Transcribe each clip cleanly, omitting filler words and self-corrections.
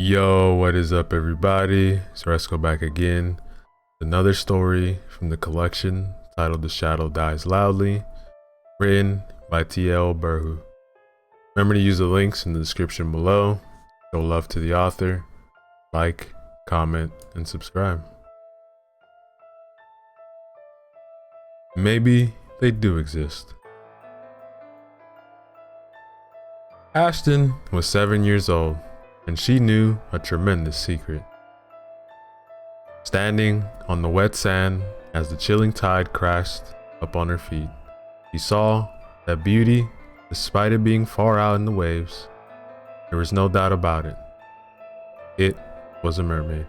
Yo, what is up, everybody? So let's go back again. Another story from the collection titled The Shadow Dies Loudly, written by T.L. Burhu. Remember to use the links in the description below. Show love to the author. Like, comment, and subscribe. Maybe they do exist. Ashton was 7 years old, and she knew a tremendous secret. Standing on the wet sand as the chilling tide crashed up on her feet, she saw that beauty, despite it being far out in the waves. There was no doubt about it. It was a mermaid.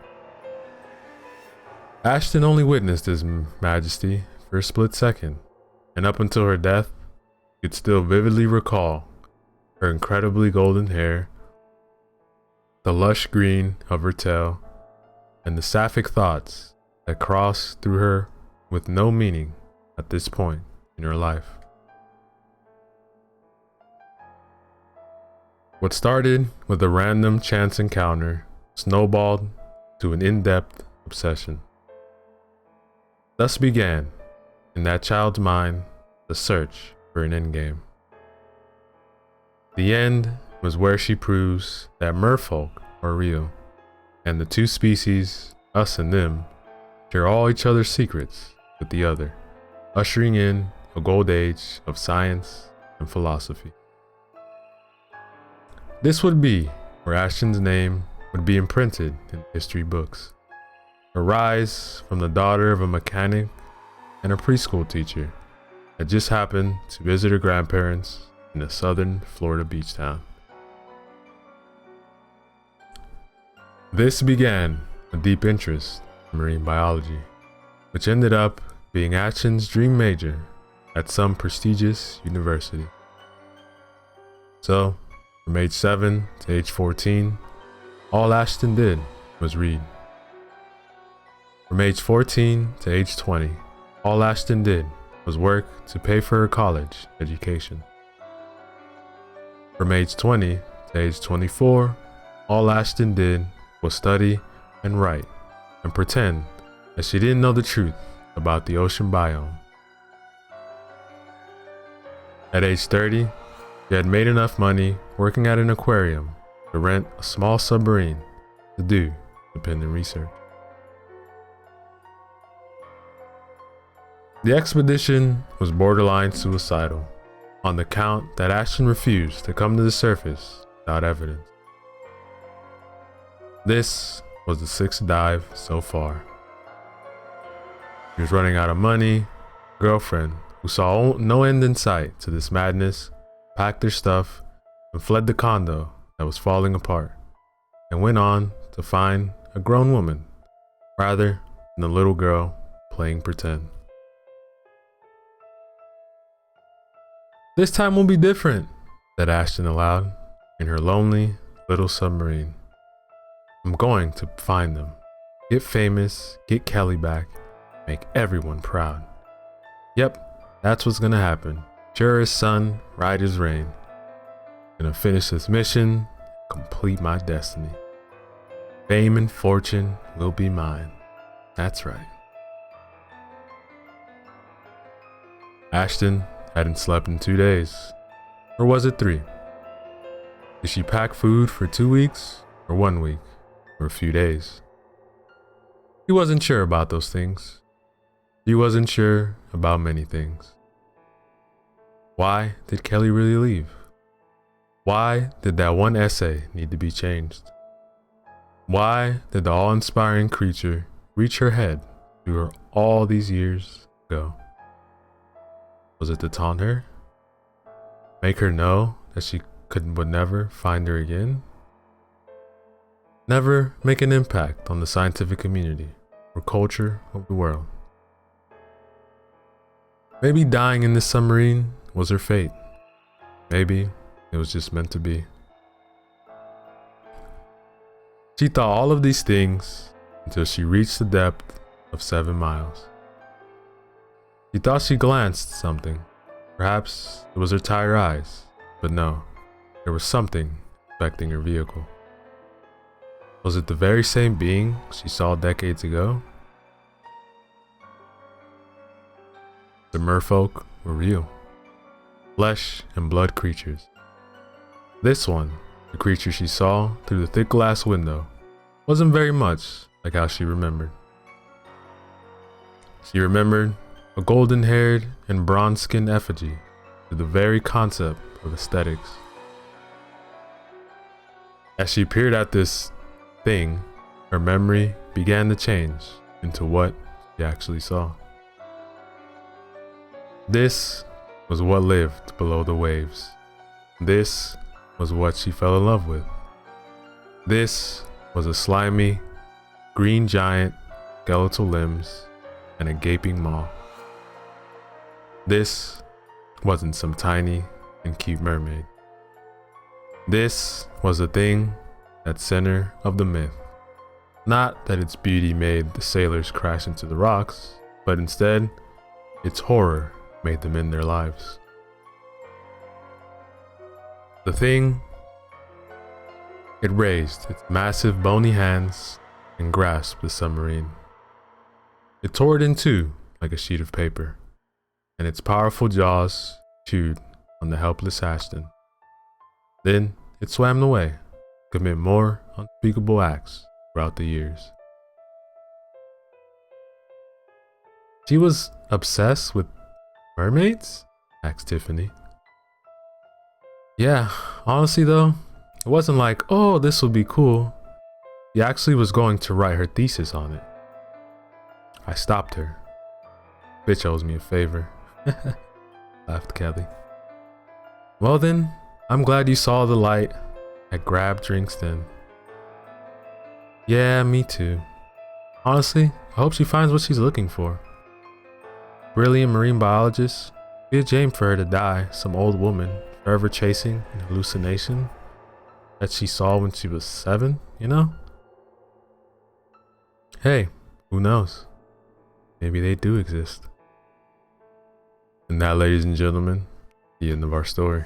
Ashton only witnessed his majesty for a split second, and up until her death, could still vividly recall her incredibly golden hair, the lush green of her tail, and the sapphic thoughts that crossed through her with no meaning at this point in her life. What started with a random chance encounter snowballed to an in-depth obsession. Thus began, in that child's mind, the search for an endgame. The end was where she proves that merfolk are real, and the two species, us and them, share all each other's secrets with the other, ushering in a gold age of science and philosophy. This would be where Ashton's name would be imprinted in history books. Her rise from the daughter of a mechanic and a preschool teacher had just happened to visit her grandparents in a southern Florida beach town. This began a deep interest in marine biology, which ended up being Ashton's dream major at some prestigious university. So, from age 7 to age 14, all Ashton did was read. From age 14 to age 20, all Ashton did was work to pay for her college education. From age 20 to age 24, all Ashton did was study and write and pretend that she didn't know the truth about the ocean biome. At age 30, she had made enough money working at an aquarium to rent a small submarine to do independent research. The expedition was borderline suicidal, on the count that Ashton refused to come to the surface without evidence. This was the 6th dive so far. She was running out of money. Her girlfriend, who saw no end in sight to this madness, packed her stuff and fled the condo that was falling apart, and went on to find a grown woman rather than a little girl playing pretend. "This time will be different," said Ashton aloud in her lonely little submarine. "I'm going to find them, get famous, get Kelly back, make everyone proud. Yep, that's what's gonna happen. Sure as sun, right as rain. Gonna finish this mission, complete my destiny. Fame and fortune will be mine. That's right." Ashton hadn't slept in 2 days. Or was it 3? Did she pack food for 2 weeks, or 1 week, or a few days? He wasn't sure about those things. He wasn't sure about many things. Why did Kelly really leave? Why did that one essay need to be changed? Why did the awe-inspiring creature reach her head through her all these years ago? Was it to taunt her? Make her know that she would never find her again? Never make an impact on the scientific community or culture of the world? Maybe dying in this submarine was her fate. Maybe it was just meant to be. She thought all of these things until she reached the depth of 7 miles. She thought she glanced something. Perhaps it was her tired eyes, but no, there was something affecting her vehicle. Was it the very same being she saw decades ago? The merfolk were real, flesh and blood creatures. This one, the creature she saw through the thick glass window, wasn't very much like how she remembered. She remembered a golden-haired and bronze-skinned effigy to the very concept of aesthetics. As she peered at this thing, her memory began to change into what she actually saw. This was what lived below the waves. This was what she fell in love with. This was a slimy, green giant, skeletal limbs, and a gaping maw. This wasn't some tiny and cute mermaid. This was the thing at center of the myth. Not that its beauty made the sailors crash into the rocks, but instead, its horror made them end their lives. The thing, it raised its massive bony hands and grasped the submarine. It tore it in two like a sheet of paper, and its powerful jaws chewed on the helpless Ashton. Then it swam away, to commit more unspeakable acts throughout the years. She was obsessed with mermaids? Asked Tiffany. Yeah, honestly though, it wasn't like, oh, this will be cool. She actually was going to write her thesis on it. I stopped her. Bitch owes me a favor. Laughed Kelly. Well then, I'm glad you saw the light. I grabbed drinks then. Yeah, me too. Honestly, I hope she finds what she's looking for. Brilliant marine biologist. Be a shame for her to die, some old woman, forever chasing an hallucination that she saw when she was 7, you know? Hey, who knows? Maybe they do exist. And that, ladies and gentlemen, the end of our story.